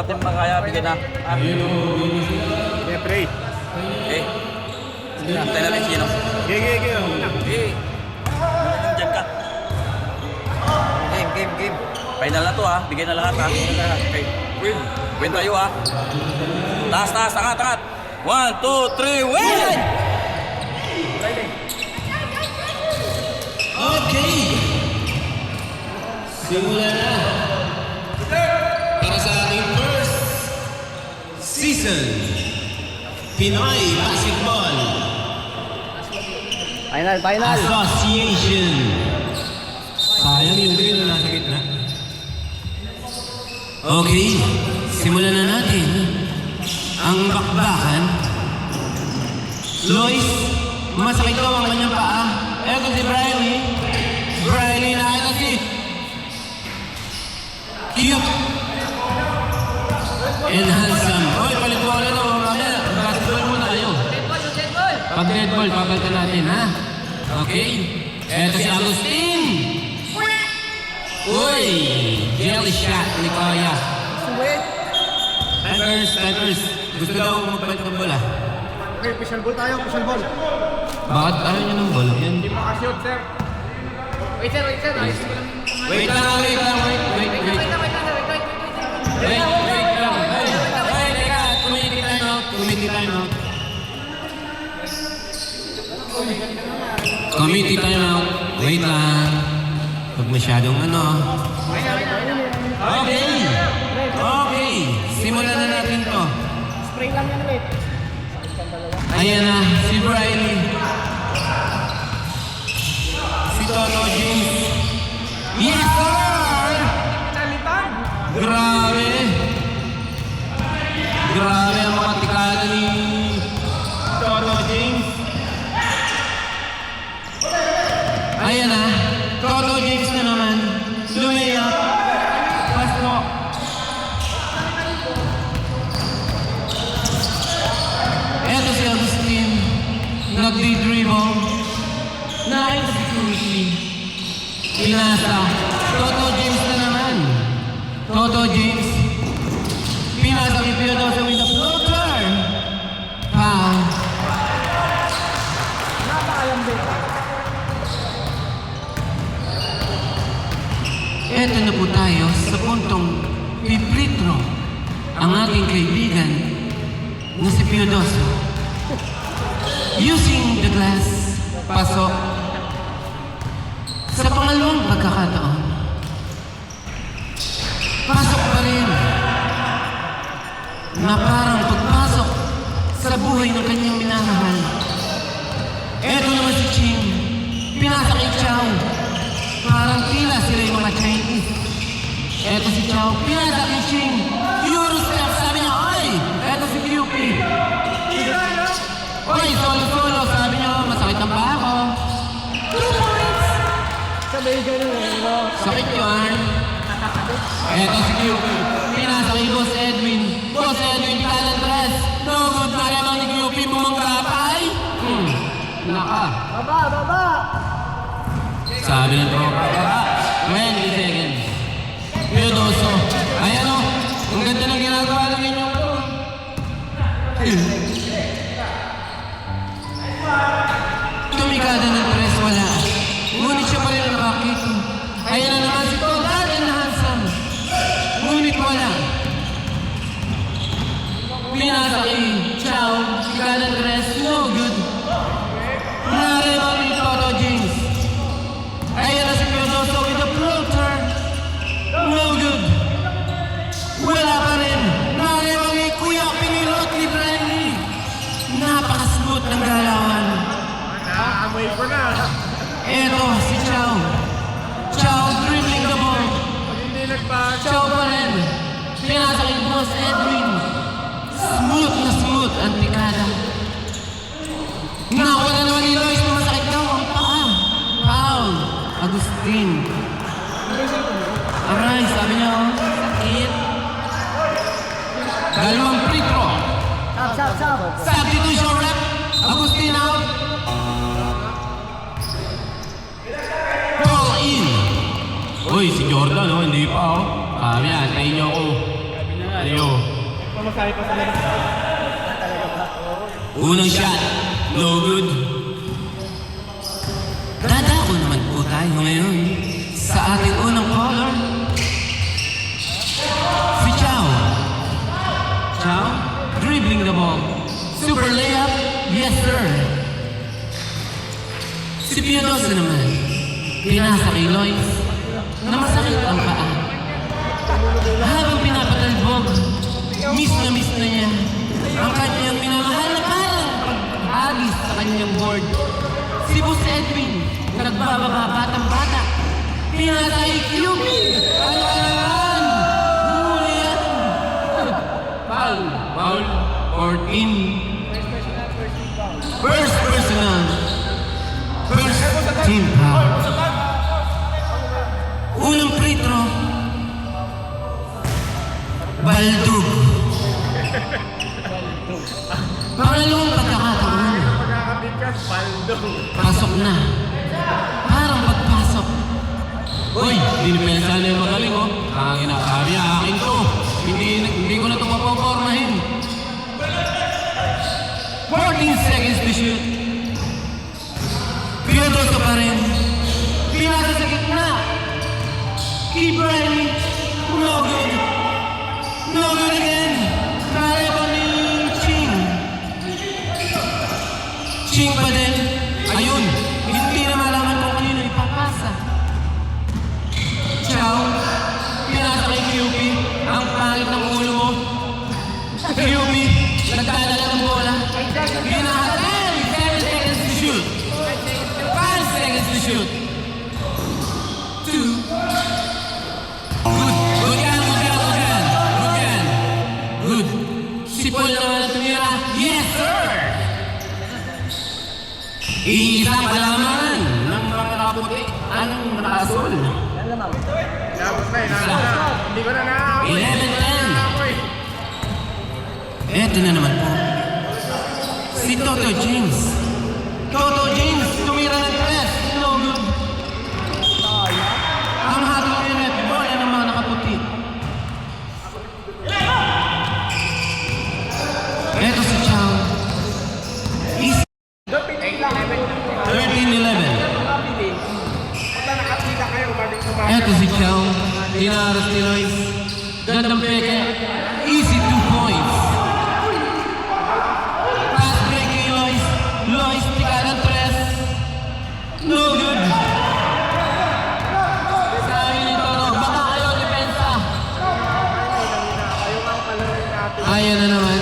natin makaya, bigyan na. Okay, pray. Okay. Hintay natin sino. Okay. Okay. Diyan ka. Game. Final na to ha. Bigyan na lahat ha. Okay. Win tayo ha. Taas. Angat. 1, 2, 3, win! Okay. Simula na. Para sa ating first season Pinoy Basketball Final. Association. Sayang yung green na nasa gitna. Okay, simulan na natin ang bakbakan. Lois, masakit daw ang kanyang paa. Eto si Briley. Briley na ito si cute and handsome. Hoy, palit mo ulit o. Basketball muna kayo. Pag red ball, papalitan natin, ha? Okay. Eto si Agustin. Uy! Jelly shot ni Kaya. Typers. Gusto daw magpalit ng bola. Okay, official ball tayo, official ball. Bakit ayaw niya ng bola? Yan. Hindi makashoot, sir. Wait, sir. Ayos ko lang. Wait lang. Wait, teka. Committee time out. Committee time out. Wait lang. Huwag masyadong ano. Okay. Simulan na natin to. Spray lang yan ulit. Ayan na, si Briley. Si Toto James. Yes, sir! Grabe ang mga tikada ni Toto James. Ayan na, Toto James na naman. Lumayap. Pasko. Eto si Agustin. Nagdi-dribble. Nakita si Curry. Pinasa. Toto James na naman. Toto James. Pinasa kay Piodosa with the floater. Foul. Eto na po tayo sa puntong pipritro ang ating kaibigan na si Piodoso. Using the glass, pasok. Sa pangalawang pagkakataon, pasok pa rin. Na parang pagpasok sa buhay ng kanyang minamahal. Eto naman si Ching. Pinasa kay Chow. Parang tila sila yung mga Chinese. Eto si Chow. Pinasa kay Ching. Eurostep, sabi niya, oy! Eto si QP. Oy, solo, sabi niya, masakit ang paa ko. 2 points! Sabay ganun. Sakit yun. Eto si QP. Pinasa kay Boss Edwin. Boss Edwin, kanan press. No good na naman ni QP bumanggapay. Naka. Baba! Sabi ng tropa. 20 seconds. Piodoso. Ayan o. Ang ganda ng ginagawa ng inyong to. Tumikada ng press, wala. Ngunit siya pa rin nakakita. Ayan na naman si Todd and Handsome. Ngunit wala. Pinasa kay Chow. Ikanan press, no good. Nareman ni Toto James. Ayan na si Piodoso with the floater. No good. Wala pa rin. Nareman ni Kuya Pinilot ni Briley. Napaka-smooth ng galawan. Amoy ko na. Eto si Chow. Chow dribbling the ball. Pag hindi nagpa... Chow pa rin. Pinasa kay Boss Edwin. Smooth ang tikada. Nakawala naman ni Lois na masakit daw ang paa. Foul. Agustin. Aray, sabi niya, oh, sakit. Dalawang free throw. Stop. Substitution rep. Agustin out. Ball in. Uy, si Jordan, oh, hindi pa, oh. Kami, antayin niyo ako. Tayo. Unang shot, no good. Dadako naman po tayo ngayon sa ating unang caller. Si Chow. Chow, dribbling the ball. Super layup, yes sir. Si Piodoso naman, pinasa kay Lois na masakit ang paa. Habang pinapatalbog, miss na niya ang kanyang minamahal na parang pag-agis sa kanyang board. Si Boss Edwin, nagbababa batang-bata. Pinasa kay QB. Ano ka naman? Huli yan. Foul. 14. First personal. First team foul. Unang free throw. Baldug. Pangalawang pagkakataon. Pagkakabigkas, baldo. Pasok na. Parang pagpasok. Uy, dinipensa na yung magaling oh. Ang inasabi akin to. Hindi ko na ito mapopormahin. 14 seconds to shoot. Piodoso pa rin. Pinasa sa gitna. Keep Riley. No good. No good again. Kaya pa ni Ching. Ching pa din. Ayun. Hindi na malaman kung kanino ipapasa. Chow. Pinasa kay QB. Ang pangit ng ulo mo. QB. Nagdadala ng bola. Pinahatan. 7 seconds to shoot. 5 seconds to shoot. 2. Good. Si Paul naman ang tumira. Yes, sir! Iisa pa lamang ng mga nakaputi ang nakasol. Inabot na. Hindi ko na naamoy. 11-10. Eto na naman po. Si Toto James. Toto James, tumira ng 3. No good. Ang hatong niya net ball ng mga nakaputi. Eto si Chow. 13-11. Eto si Chow. Dinaras ni Lois. Gandang peke. Easy 2 points. Pass break kay Lois. Lois, tika ng 3. No good. Sabi ni Toto, baka kayo depensa. Ayan na naman.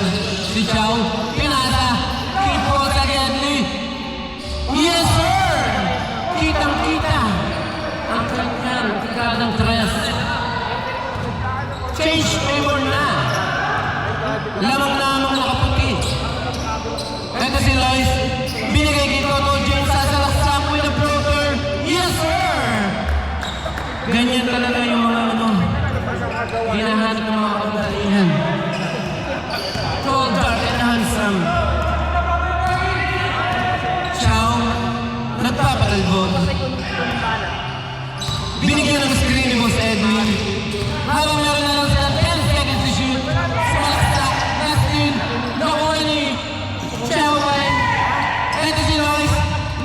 Si Chow, pinasa. Keep balls again. Yes, sir! Kitang-kita. Ang kanyang tikadang 3. Change favor na. Lamang-lamang nakaputi. Ito si Lois. Binigay kay Toto James sa salaksak with a floater. Yes, sir! Ganyan talaga yung mga hinahanap ng mga kabutalihan. Tall, dark, and handsome. Chow, nagpapatalbog. Binigyan ng screen ni Boss Edwin. Habang meron na lang sila 10 seconds to shoot. Salaksak, Dustin, nakuha ni Chow pa rin. Ito si Lois.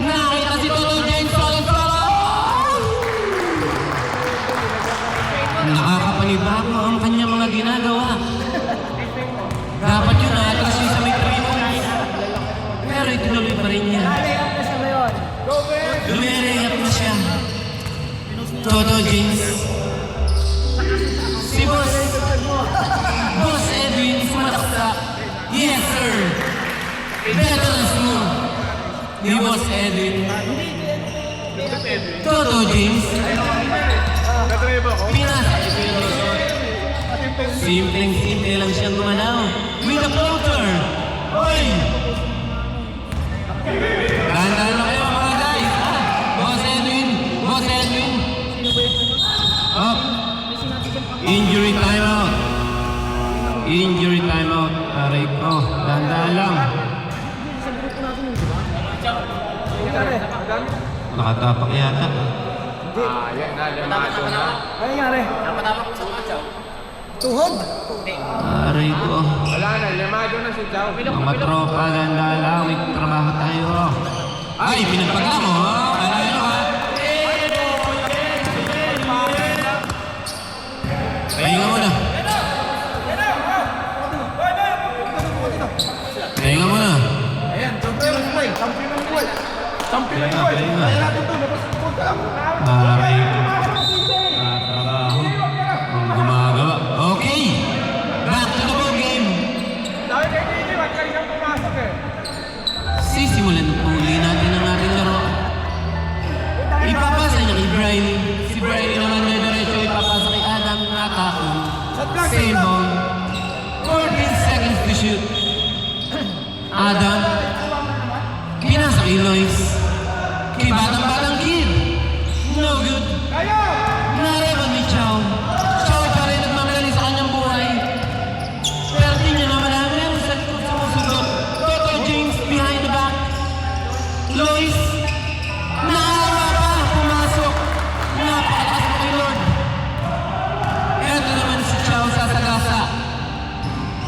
Nakita si Toto James. Nakakapanibago ang kanyang mga ginagawa. Dapat yun na-atras yun sa may 3 points. Pero ituloy pa rin niya. Lumirehap na siya. Toto James. Si Boss Edwin sumalaksak. Yes, sir. Veterans move ni Boss Edwin. Toto James. Pinasa. Simpleng-simple lang siyang gumalaw. With a floater. Oy! Dahan-dahan na kayo mga guys. Boss Edwin. Up. Injury timeout. Aray ko. Dahan-dahan lang. Nakatapak yata. Yan na, lemado na. Ano nangyari? Tuhod. Aray ko. Wala na, limado na si Chow. Mga tropa, ganda lang. May trabaho tayo. Ay, pinagpagla mo. Ano ha? Pahinga muna. Pahinga muna. Ayan, champion ng buhay. Champion ng buhay. Champion ng buhay. Ayan natin ito. Huwag ka lang. Aray ko. Trabaho. Ang gumagawa. Okay. Back to the ball game. Dahil kay Kiki, ba't kayo siyang pumasok eh? Sisimulan po uli natin ang ating laro. Ipapasa niya kay Briley. Si Briley naman may diretso ipapasa kay Adam na atake. Same ball. 14 seconds to shoot. Adam. Pinasa kay Lois. Kay batang-batang kid. No good. Kayo! Nareban ni Chow. Chow pa rin nagmamadali sa kanyang buhay. Pero di niya naman namin ang sa likod sumusunod. Toto James behind the back. Lois. Naawa pa. Pumasok. Napakalakas mo kay Lord. Eto naman si Chow sa sagasa.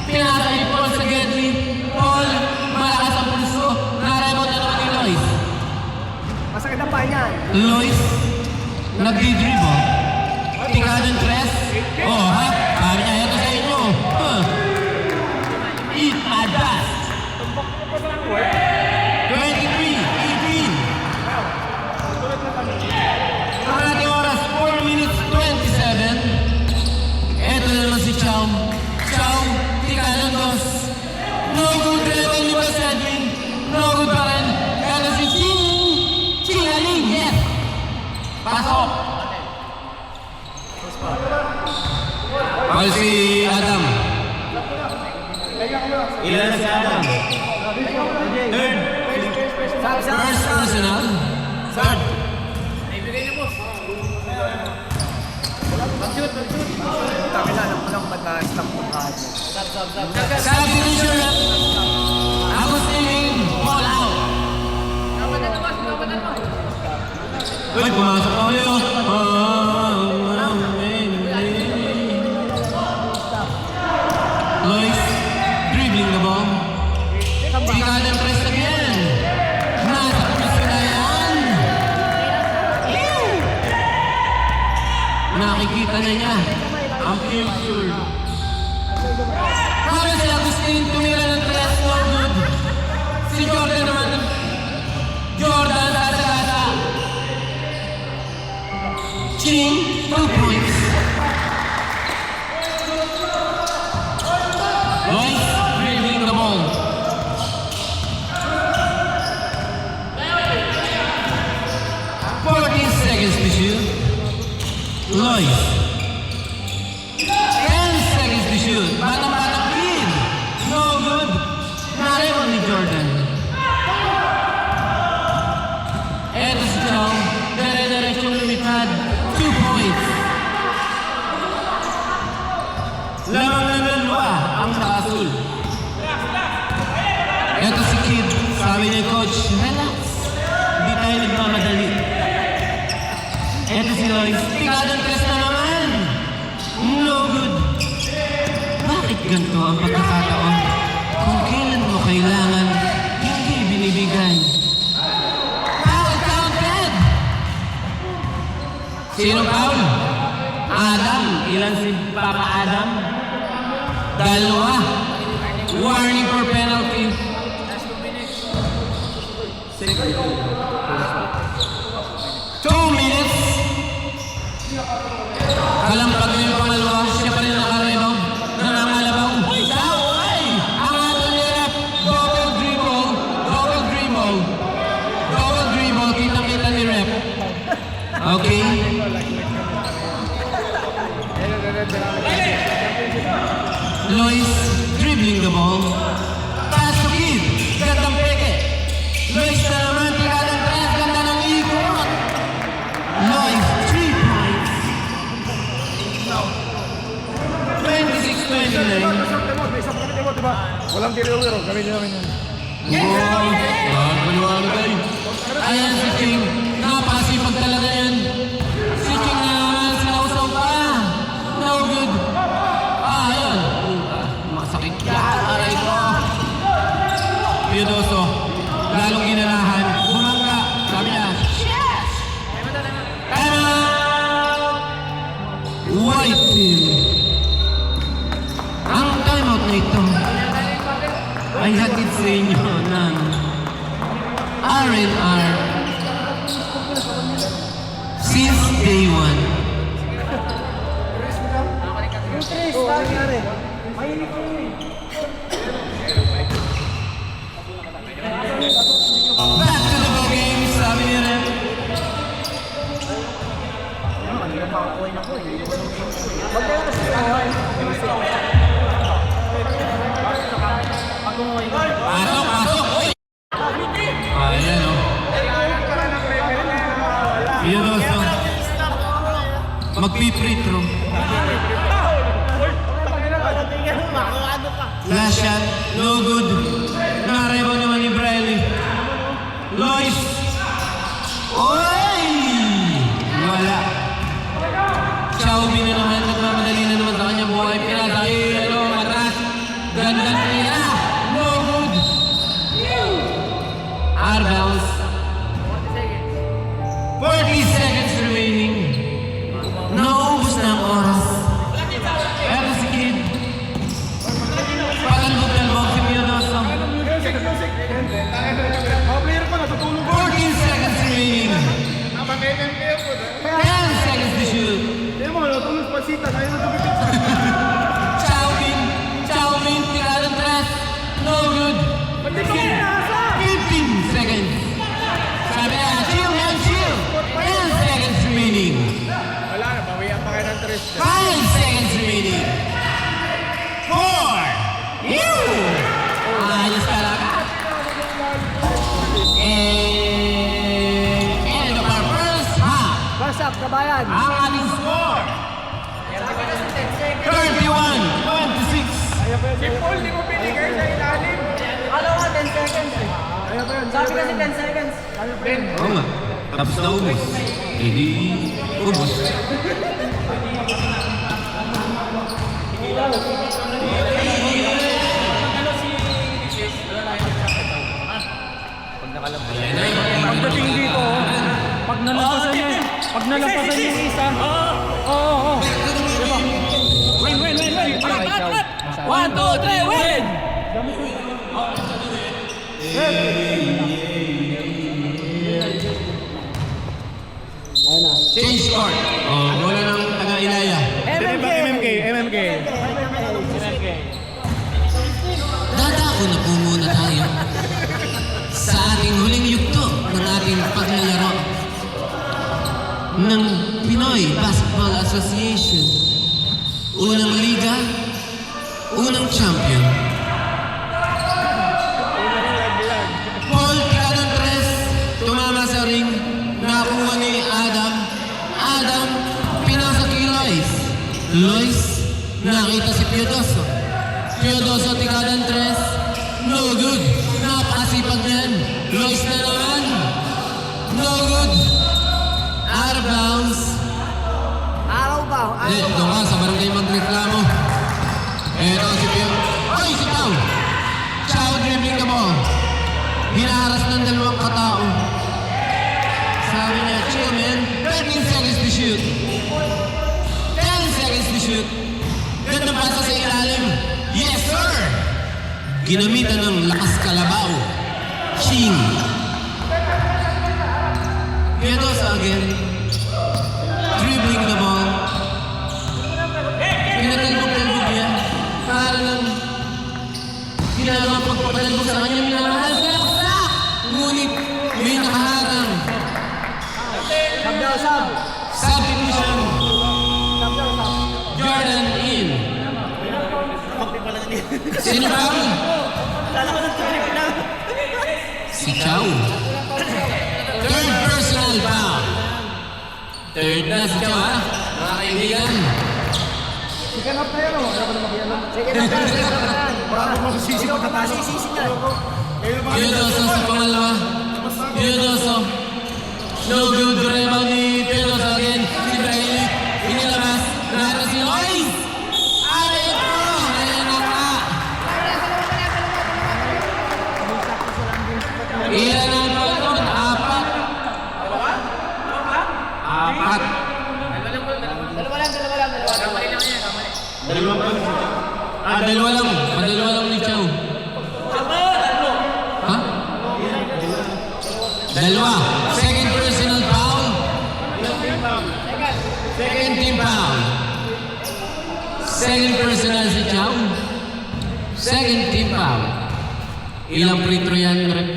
Pinasa ni Paul sa Gedley. Paul. Malakas ang pulso. Nareban na naman ni Lois. Masakit ang paa niyan. Lois. Nagdi-dribble. Tingnan tres. Oh, ha? Sabi niya, ito sa inyo. Huh. Eat my dust. 23, 18. Ang ating oras, 4 minutes, 27. Ito na naman si Chow. Chow, tingnan dos. No good rin ni Bas Edwin. No good pa rin. Ito si Chingaling. Yes. Pasok. Mahal si Adam. Ilan na si Adam? Third. First personal. Third. Takila ng palang mataas ng pagkakas. Substitution rep. Agustin. Ball out. Uy, pumasok pa ulit. Lois, dribbling the ball. Tingnan ang press again. Nasa puso na yan. Nakikita na niya ang future. Para si Agustin tumira ng tres, no good. Si Jordan naman. Jordan sa sagasa. Ching, 2 points. Lois, dribbling the ball. Seconds to shoot. Lois. 10 seconds to shoot. Batang-batang kid. No good. Nareban ni Jordan. Eto si Chow. Dire-diretsong lumipad. 2 points. Lamang na dalawa ang nakasul. Eto si Kid. Sabi ni Coach, relax. Hindi tayo nagmamadali. Eto si Lois. Tingnan tres na naman. No good. Bakit ganito ang pagkakataon? Kung kailan mo kailangan, hindi binibigay. Foul counted! Sino foul? Adam. Ilan si Papa Adam? Dalawa. Warning for penalty. 2 minutes. Kalampag na yung pangalawa. Siya pa rin nakarebound. Nangangalabaw. Ay! Ang ating nirap. Double dribble. Double dribble. Double dribble. Kita-kita ni rep. Okay. Lois dribbling the ball. Pass to Kid. Gandang peke. Lois na naman. Tingnan tres. Ganda ng ikot. Lois, 3 points. 26-29. May isang kami mo, diba? Walang tiro-wiro. Gamitin namin yan. Wow. Maluwalo tayo. Ayan si Ching. Napakasipag talaga yan. Si Ching na naman. Sinausaw pa. No good. napakasakit yan. Aray ko. Piodoso, lalong ginanahan. Bumangga. Sabi niya, yes! Time out! White team. Ang timeout na ito ay hatid sa inyo ng R&R since day one. Back to the ball game, sabi niya rin. Pasok, pasok! Uy! Ayan o. Piodoso. Magpi-free throw. Last shot, no good. Nakarebaw naman ni Briley. Lois. Oy! Wala. Xiaomi na naman, nagmamadali na naman sa kanyang buhay. Pinatay, matras. Ganda niya. No good. Out of bounds. 40 seconds remaining. Naubos na ang oras. Pero si Kid, patalbog-talbog si Piodoso. 14 seconds remaining. 10 seconds to shoot. Xiaomin, tirada tres. No good. 15 seconds. Sabi niya, chill man, chill. 10 seconds remaining. Wala na, bawian pa kayo ng 3. 5 seconds remaining. 4. Ayos talaga. End of our first half. Basak, kabayan. Ang ating score. 31-26. Si Paul, di mo pinigay sa ilalim. Alam mo, 10 seconds. Sabi kasi 10 seconds. Oo nga. Tapos na ubos. Eh di, ubos. Pagdating dito, pag nalampasan niya yung isa. Oo. Diba? Win. Angat. 1, 2, 3, win! Change court. Oh, wala ng taga-Ilaya. MMK. Dadako na po muna tayo sa ating huling yugto ng ating paglalaro ng Pinoy Basketball Association. Unang liga, unang champion. Paul Cadantres, tumama sa ring, nakuha ni Adam. Adam, pinasa kay Lois. Lois, nakita si Piodoso. Piodoso, Cadantres, no good. Napakasipag niyan. Lois na naman. No good. Out of bounds. Araw ba? Doon ka sa barangay magreklamo. Eto si Pio. Oy, si Pao! Chow dribbling the ball. Hinaharas ng dalawang katao. Sabi niya, chill man. 13 seconds to shoot. 10 seconds to shoot. Ganda pasa sa ilalim. Yes, sir! Ginamitan ng lakas kalabaw. Ching. Piedos again. Dribbling the ball. Pinatalbog-talbog niya. Para lang ginagawa pagpapatalbog sa kanyang minamahal. Kalaksak! Ngunit may nakaharang. Substitution. Jordan in. Sino ba? Si Chow. Third personal foul. Third na si Chow, ha? Mga kaibigan. Second up na yan, Baka magsisisi pa tatalo. Piodoso sa pangalawa. Piodoso. No good. Rebound ni Piodoso again. Si Briley. Inilabas. Nara si Lois. Aray ko! Ayan na nga. team foul. Ilang free throw yan, rep?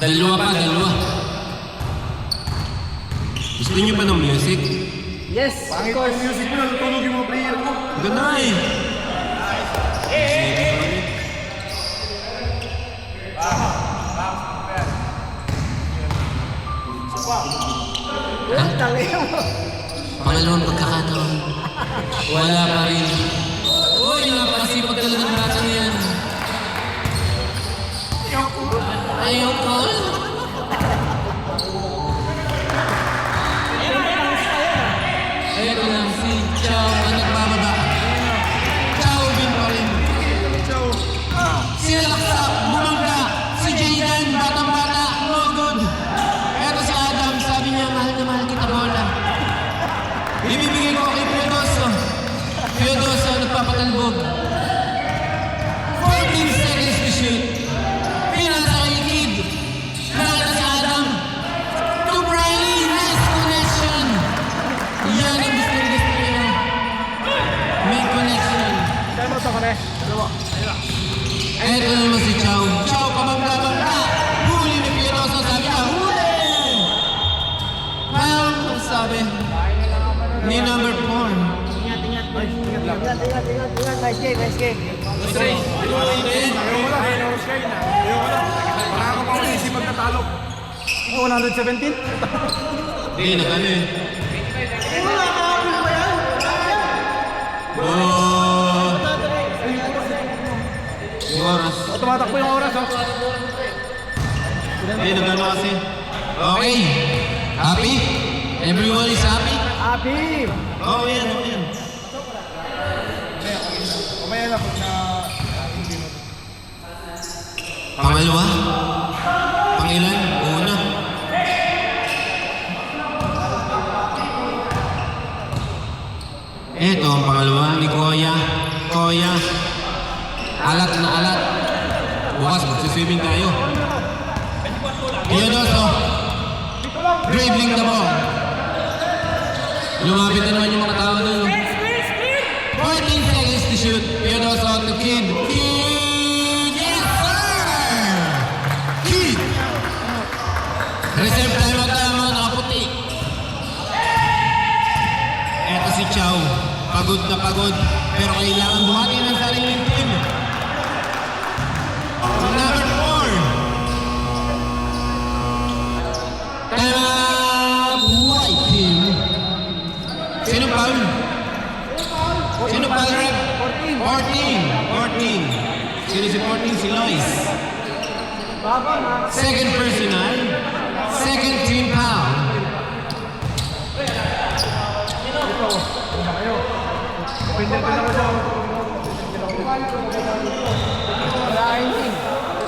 Dalawa pa, dalawa. Gusto niyo pa ng music? Yes, of Pangit course. yung music mo, natutulog yung mga player mo. Doon na eh. Tangin mo. Pangalawang pagkakataon. Wala pa rin. Uy, napakasipag talaga ng batang yan. Ayoko. Ayoko lang si Chow ang nagbababa. Chow din pa rin. Sinalaksak, bumangga. Si Jayden, batang-bata, no good. Eto si Adam, sabi niya, mahal na mahal kita bola. Ibibigay ko kay Piodoso. Piodoso, nagpapatalbog. 14 seconds to shoot. Pinasa kay Kid. Nakita si Adam. To Briley, nice connection. Yan ang gusto niya. May connection. Dalawa sa kare. Dalawa. Eto naman si Chow. Chow, pabangga-bangga. Huli ni Piodoso, sabi niya, huli! Foul, ang sabi. Ni number 4. Ingat. Nice game, nice game. Ayaw mo lang. Baka ka pa kasi magkatalo. 117? Hindi, nagano eh. Oh! Yung oras. Tumatakbo yung oras, oh. Hindi, nagano kasi. Okay. Happy? Everyone is happy? Happy! Oh, yan, oh, yan. Kumaya na pag na... Pangalawa? Pangilan? Una? Eto ang pangalawa ni Koya. Koya. Alat na alat. Bukas magsiswimming tayo. Piodoso. Dribbling the ball. Lumapit na naman yung mga tao doon. 14 seconds to shoot. Piodoso to Kid. Kid! Yes, sir! Kid! Reserve time ang tama, nakaputi. Eto si Chow. Pagod na pagod. Pero kailangan buhati ng sariling team. Number 4. Time out! White team. Sino foul? Sino foul, Rep? 14. Sino si 14? Si Lois. Second personal. Second team foul. Pwede ka naman daw. Wala anything.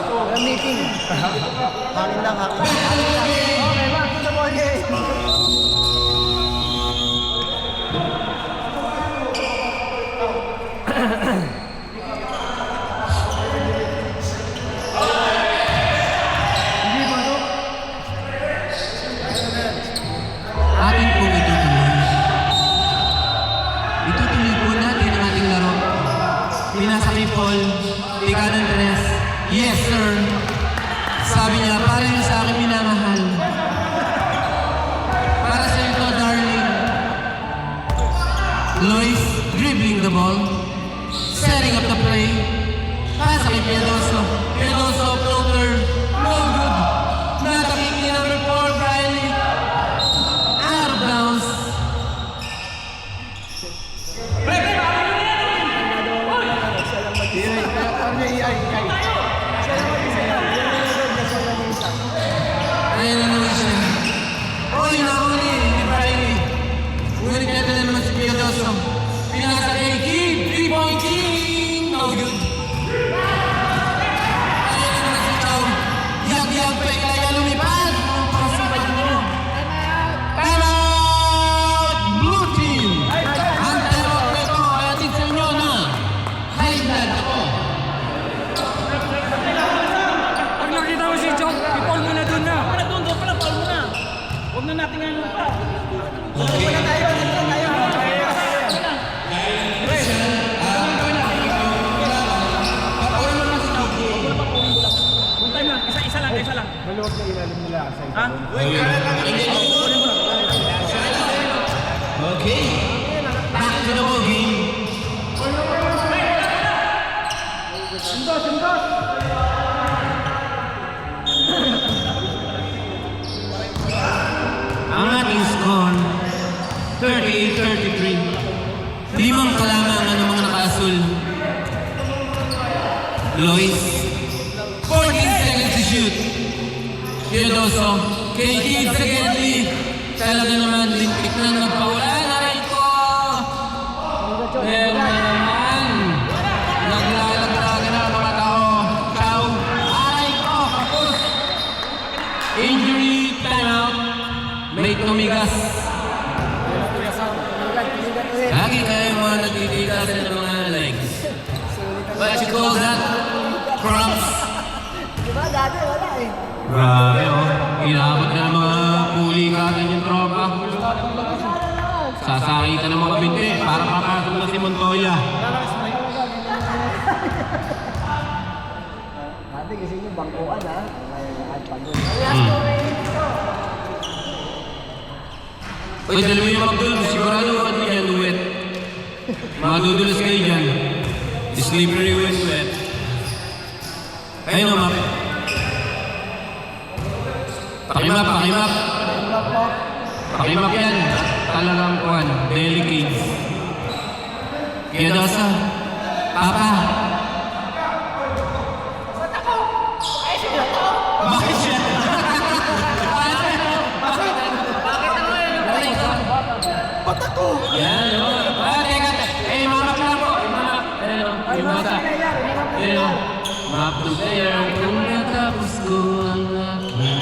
Wala meeting. Hangin lang, hangin. Okay, back to the ball game. Atin pong itutuloy. Itutuloy po natin ang ating laro. Pinasa kay Paul, Ticad Andres. Yes, sir. Sabi niya, para yun sa akin minamahal. Para sa ito, darling. Lois, dribbling the ball. Setting up the play. Pasa kay Piedoso. Piedoso, floater. No good. Nataking ni number 4, Briley. Out of bounds. Ayan na naman siya. Uy, nahuli. Hindi pa rin eh. Ngunit ito na naman si Piedoso. Pinasa kay Kid. 3-point king. No good. Ayan na naman si Chow. Yag-yag pa kaya lumipad. Ang pakasipad mo. Time out! Blue team! Ang time out na ito ay atin sa inyo na high blood ako. Pag nakita mo si Chong, i-fall mo na doon na. Doon pala, fall mo na. Huwag na natin ano pa. Okay. Okay. Back to the ball game. Ang ating score, 38-33. 5 kalamang ang mga nakaasul. Lois, 14 seconds to shoot. Teodoso, kay Kid Secondly. Talaga naman, limpik na nagpawala. Aray ko! Meron na naman. Naglalaglagan na ang mga tao. Chow, aray ko! Kapos! Injury, timeout. May tumigas. Lagi kayo mga nagtitigasan ng mga legs. What you call that? Cramps. Diba dati wala eh. Grabe oh. Inabot na ng mga puli kagad yung tropa. Sasakitan ng mga binti para papasok na si Montoya. Dati kasi yung bangkuan ha. At pagod. Uy, dalawa yung Abdul. Sigurado ano yan, wet. Madudulas kayo dyan. Slippery when wet. Ayun o, map. Pakimap, pakimap. Pakimap yan. Talagang kuhan. Delicate. Piadosa. Papa. Bakit siya? Ba't ako? Yan o. Teka. Eh, mamap lang po. Mamap. Ayun o. Yung bata. Ayun o. Map to player. Kung natapos ko ang aking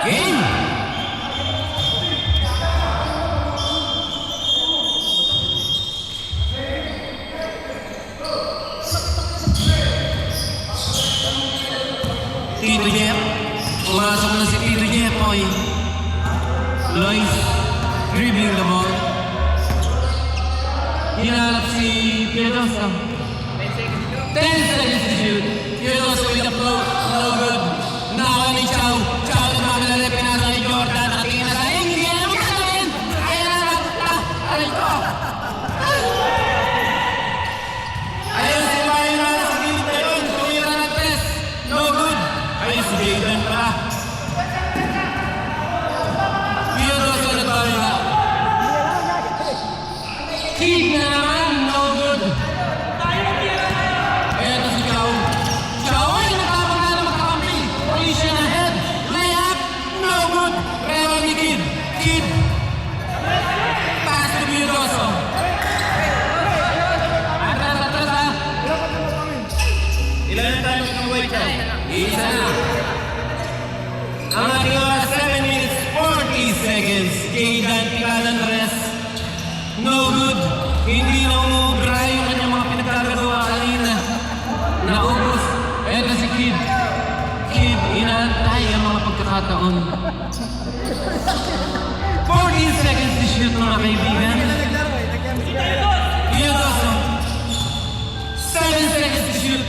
game! Tito Jeff. Pumasok na si Tito Jeff, oy. Lois, dribbling the ball. Hinalap si Piadosa. 10 seconds to shoot. Piadosa with the float. No good. Nakawa ni Chow. Chow na makalala. Pinasa ni Jordan. Nakatingin na sa hindi yan naman kalawin. Ayan na naman. Aray ko. Ayun si Mario na sa gilid na yun. Tumira ng press. No good. Ayun si Jayden pa. Piadosa na tayo. Kid na naman. No good. Eto si Chow. Chow ay natapang na naman kakampi. Position ahead. Layup. No good. Reward ni Kid. Kid. Pass to Piadosa. Atras ha. Ilan na tayo mag-wait na? Isa na. Ang ating oras 7 minutes 40 seconds. Kay Dante Calandres. No good. Hindi na umubra yung kanyang mga pinagkagagawa kanina. Naubos. Eto si Kid. Kid, inaantay ang mga pagkakataon. 14 seconds to shoot mga kaibigan. Piadosa. 7 seconds to shoot.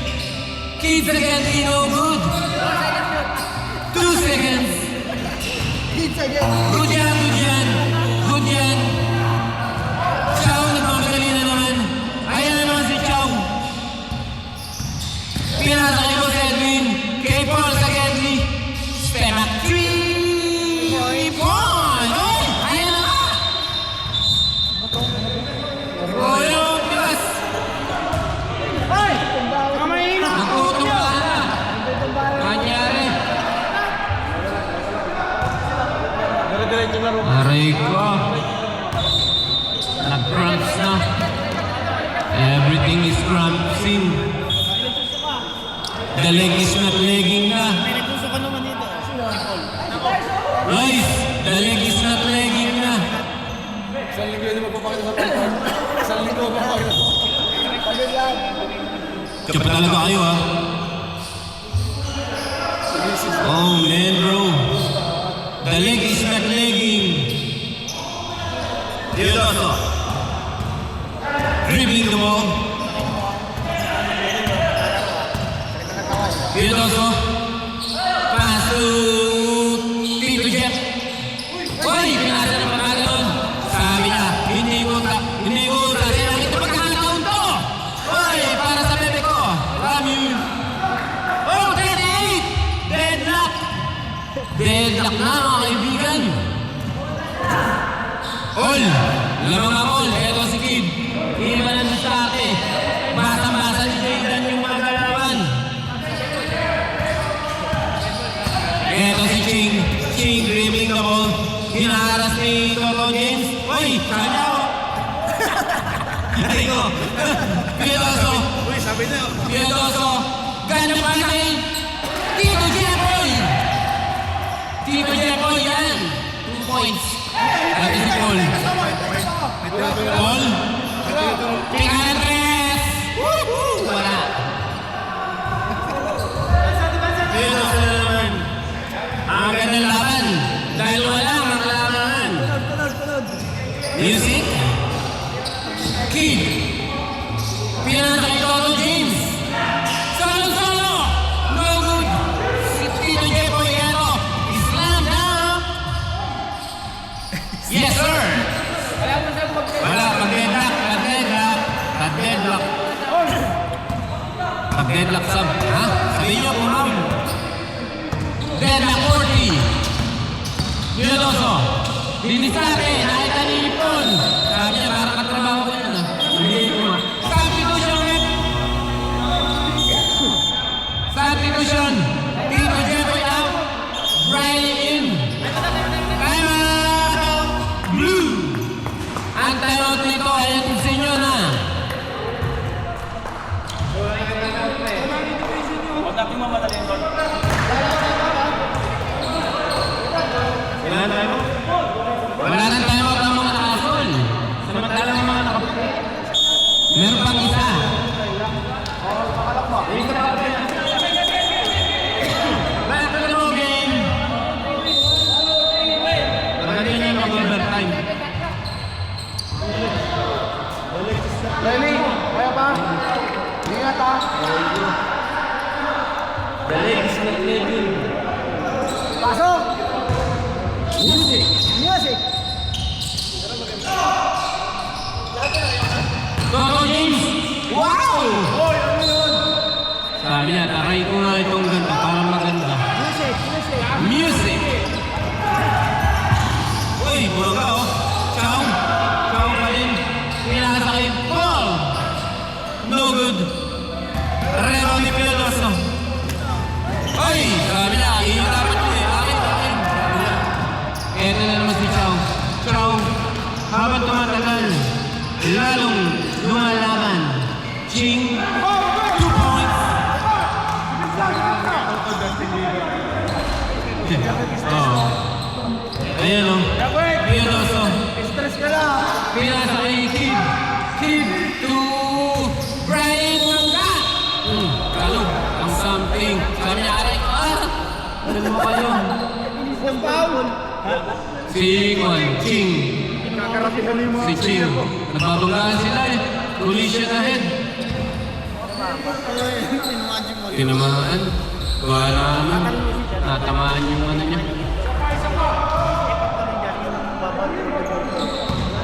Kid again, no good. 2 seconds. Pizza again. Good yan, good yan. Good yan. Chow, nagmamadali na naman. Ayan na naman si Chow. Pinasa ni Boss Edwin. Kay Paul Sagedli. Step back 3 point. Oy, ayan na nga. Oh, yung tigas. Ay! Kamahina! Nagtutumbahan na. Kanyari. Dire-diretso na rin. Aray ko. Nag-cramps na. Everything is crampsing. The leg is not legging na. Guys, the leg is not legging na. Isang linggo yun magpapakita sa pagkakas. Isang linggo magpapakita. Kaya pa talaga kayo ha. Oh man bro. The leg is not legging. Teodoso. Dribbling the ball. Teodoso. All! Lamang ang all. Ito si Kid. Iba ng distake. Basa-basa ni Jaydan yung mga galawan. Ito si Ching. Ching dribbling the ball. Hinaharas ni Toto James. Uy! Kanya ako! Ay ko! Piedoso! Uy, sabi niya. Piedoso! Ganda pa kay Tito Jeffoy! Tito Jeffoy yan! 2 points. At si Paul. Paul? Tingnan tres! Woohoo! Wala. Piedoso na naman. Ang ganda laban. Dahil wala ang laban. Music? Kid! Pinanatay Toto James! Solo! No good! Si Tito Jeffoy Ero! Slam down! Yes, sir! Wala, pag-deadlock. Pag-deadlock sub. Ha? Sabihin niyo kung round. Deadlock 40. Piedoso. Dinisake. Nakita ni Ipon. Sabi niya, parang katrabaho ko yun. Hindi ko nga. Substitution. Tito Jeffoy out. Riley in. Time out. Blue. Ang time out nito ay atin sa inyo na. Huwag natin mamadali doon. Wala nang time out ang mga nakasol. Samantalang ang mga nakaputi. Meron pang isa. Back to the ball game. Magaling na yung overtime. Riley, kaya pa? Ingat ha. Pasok! Music! Toto James! Wow! Sabi niya, taray ko nga itong ganda para maganda. Music! Uy, bulaga oh! Chow! Chow pa din! Pinakasakay! Ball! No good! Rebound ni Piedoso! Uy! Sabi niya, ihirapan ko eh! Akin! Eto na naman si Chow! Chow! Habang tumatagal, lalong lumalaban. Ching! 2 points! Oo. Ayan o. Piedoso. Stress ka lang. Pinasa kay Kid. Kid to Brian Mangga. Kalog. Ang something. Sabi niya, aray ko. Ano mo kayo? Yung foul. Si Ching. Si Ching. Nababanggaan sila eh. Collision ahead. Tinamaan. Gawa naman. Natamaan yung ano niya.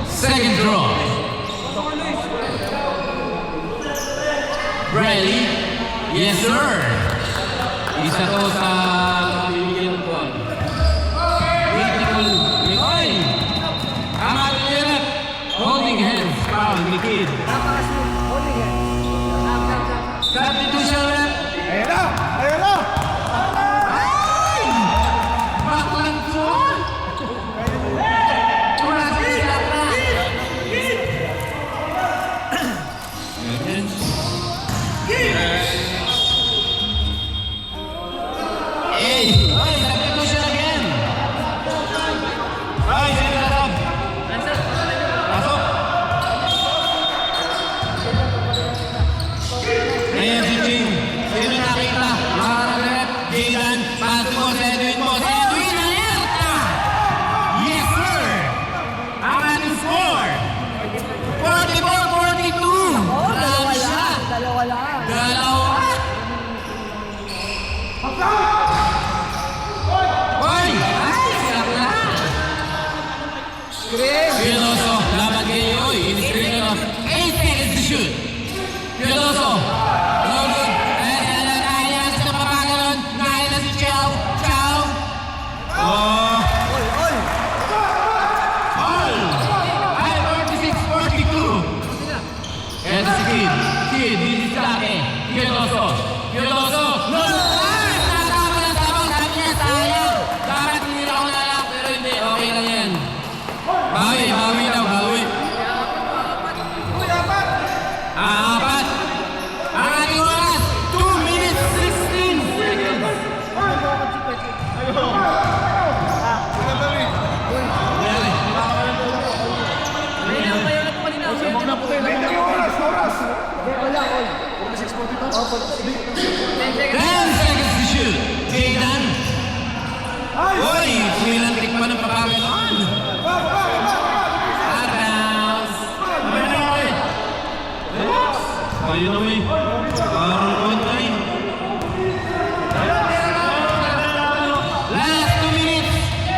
Second draw. Riley. Yes, sir. Isa to sa pamilyan ko. Critical. Oy! Tama rin. Holding hands. Foul ni Kid. Substitution rep. Ayan na! Ayan na! Ay! Baklang tuwan! Tumasa sila na. Hey! Ay! Substitution again! Ay! Sino na sab? Pasok! Ayan si Ching. Sino nakita? Wala, all. 46-42. Oh, 46. 10 seconds to shoot. Kailan? Uy, sumilantik pa ng papaganoon. Out-bounds. Ayun na may. Parang kontay. Last 2 minutes.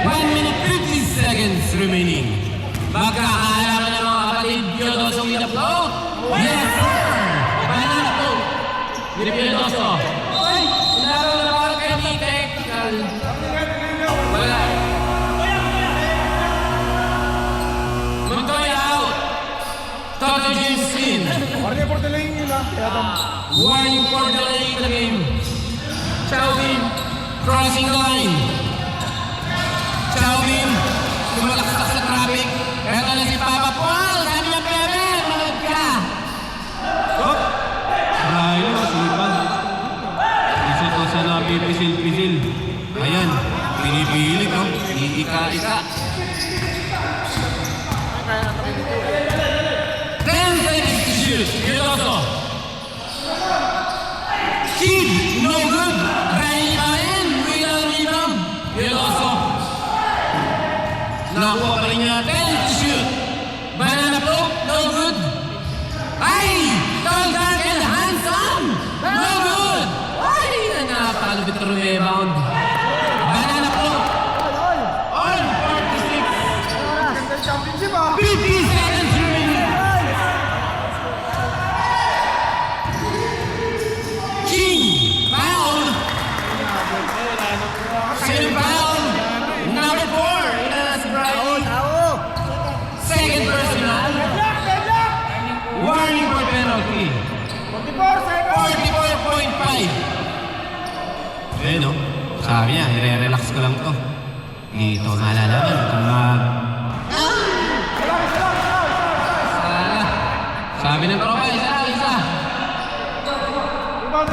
1 minute 50 seconds remaining. Magkakaalaman ng mga kapatid Piodoso with the float. Yes, sir! Banana float. With Piodoso. Laro na bawal kayo ni technical. Wala. Montoya out. Toto James in. Warning for delaying yun ha. Kaya Warning for delaying the game. Chauvin crossing the line. Chauvin tumalaksak sa traffic. Eto na si Papa Paul. Sabi niya, Pepe, manood ka. Ayun, masipag. Isa to sa napipisil-pisil. Ayan, pinipilit oh. Iika-ika. 10 seconds to shoot. Piodoso. Kid, no good. Ryan pa rin. Without rebound. Piodoso. Nakuha pa rin niya. 10 to shoot. Banana float, no good. Ay! Tall dunk and handsome. No good. Ay! Napakagabit na rebound. Banana float. All 46. championship ha. 50 seconds remaining. King, foul. Second foul. Number 4. Inalas Brian. Second personal. Warning for penalty. 44 seconds. 44.5. Eh no, sabi niya, i-relax ko lang to. Dito malalaman kung Sabi ng tropa, isa. Rebound.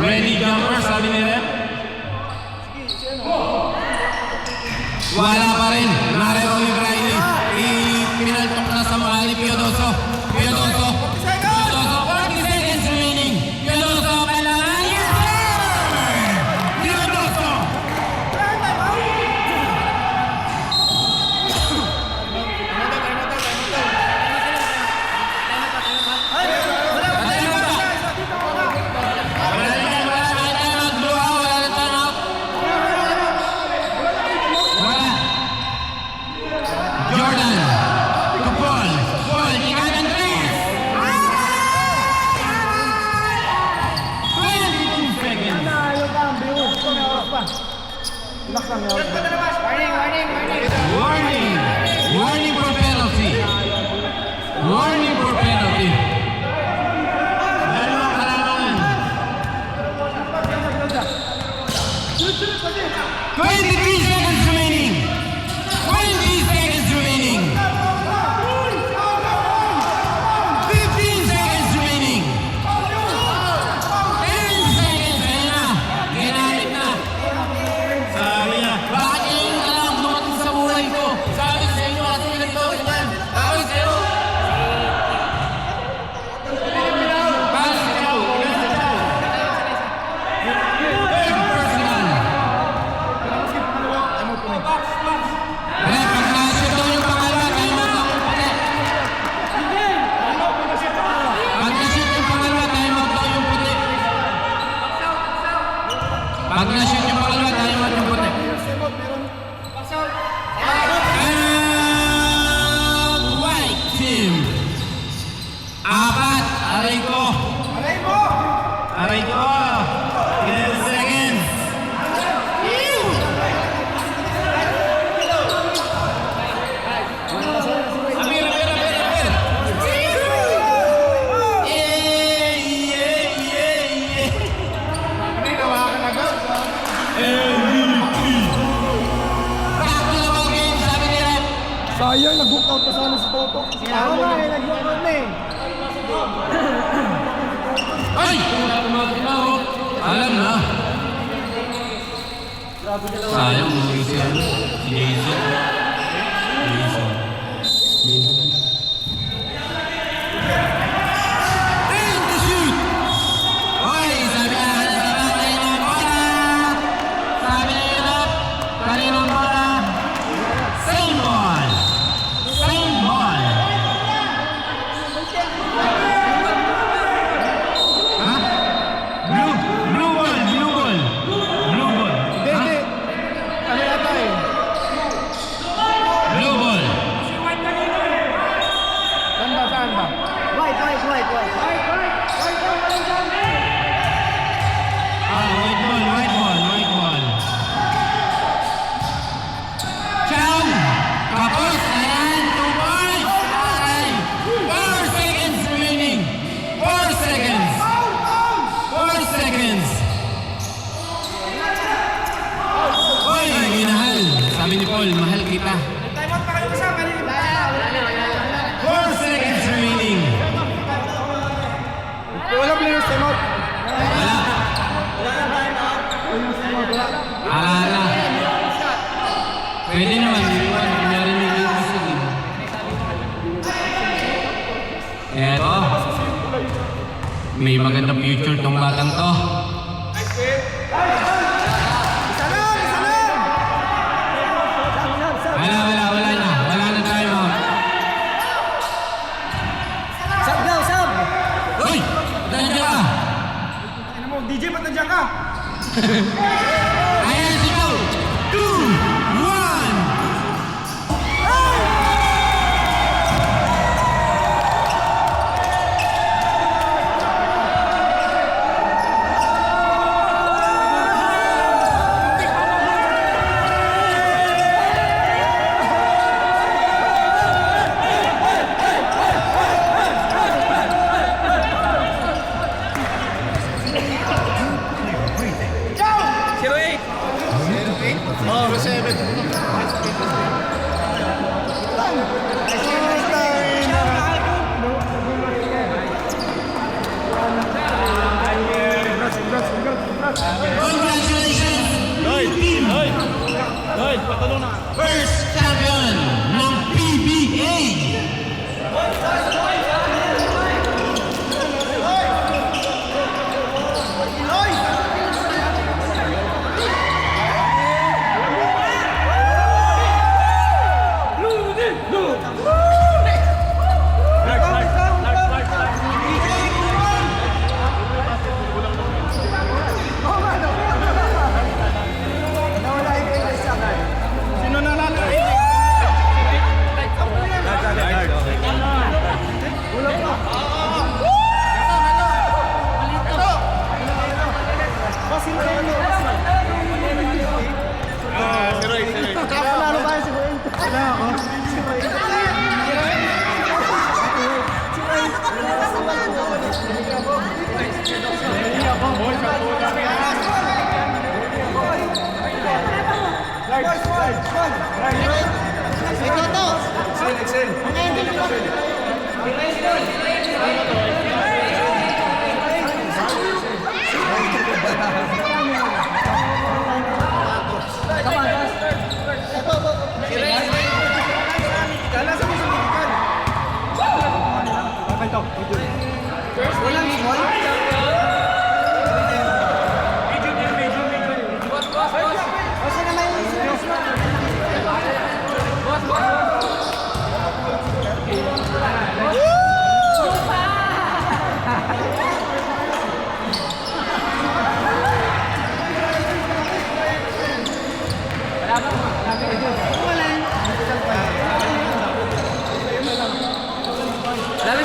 Ready jumper, sabi ni Rep. Wala pa rin. Narero ni Friday. Pinaltok na sa mukha ni Piodoso. Piodoso, 40 seconds remaining. Piodoso, kailangan. Yes, sir! Piodoso! Jordan, to Paul, ikagan tres. 22 seconds. Ayaw ka, ang biyo. Ito na oras pa. Relax lang, Warning for penalty. Warning for penalty. Dalawang kalamangan. 23 seconds remaining. 20 seconds remaining. 15 seconds remaining. 10 seconds. Ayun na. Ginamit na. Sabi niya, Bakit yung alam dumating sa buhay ko? Sabi sa inyo, kasi nagtawag yan. Sabi sa inyo. Pass sa Chow. Personal. Pag na-shoot daw yung pangalawa, tayo mo daw yung puti. Pag na-shoot yung pangalawa, tayo mo daw yung puti. Pag na-shoot yung pangalawa, tayo mo yung puti. And white team. 4. Aray ko. Aray ko. 10 seconds. Ew! Amir. Back to the ball game, sabi ni Rep. Sayang, nag-hook out pa sana si Toto. Ako nga, nag-walk na eh. Ay! Tumatawag na ako. Alam na. Sayang mo si Jason. May magandang future tong batang to. Wala na tayo mo. Sab daw, sab! Uy! Nandiyan ka! Ano mo, DJ, ba't nandiyan ka? Ayan, sigaw! 2, 1! Congratulations! First champion ng PBA! Sino nanalo? Panalo tayo si Boy. Wala ako. Ikaw to! Excel. Kala sa mga medical. Okay to. Walang small? Kasi naman yung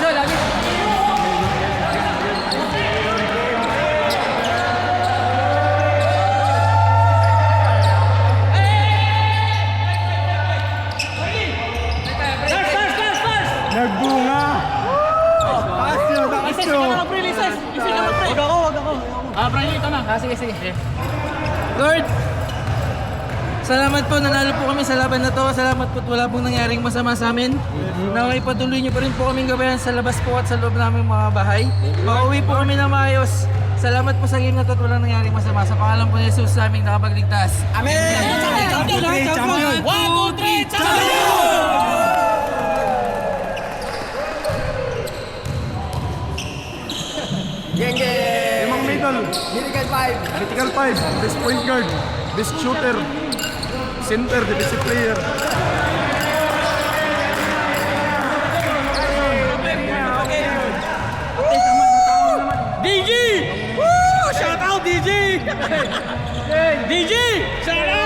Lagi. Nagbunga. Taas nyo. Wag ako. Sige. Lord, salamat po, nanalo po kami sa laban na to. Salamat po at wala pong nangyaring masama sa amin. Naway patuloy niyo pa rin po kaming gabayan sa labas po at sa loob namin mga bahay. Makauwi po kami na maayos. Salamat po sa game na to at walang nangyaring masama. Sa pangalan po ni Jesus sa aming nakapagligtas. Amen! Champion. 1, 2, 3, champion! Limang medal. Critical 5. Best point guard. Best shooter. Center. Defensive player. DG! Woo! Shout out DG! DG! Shout out!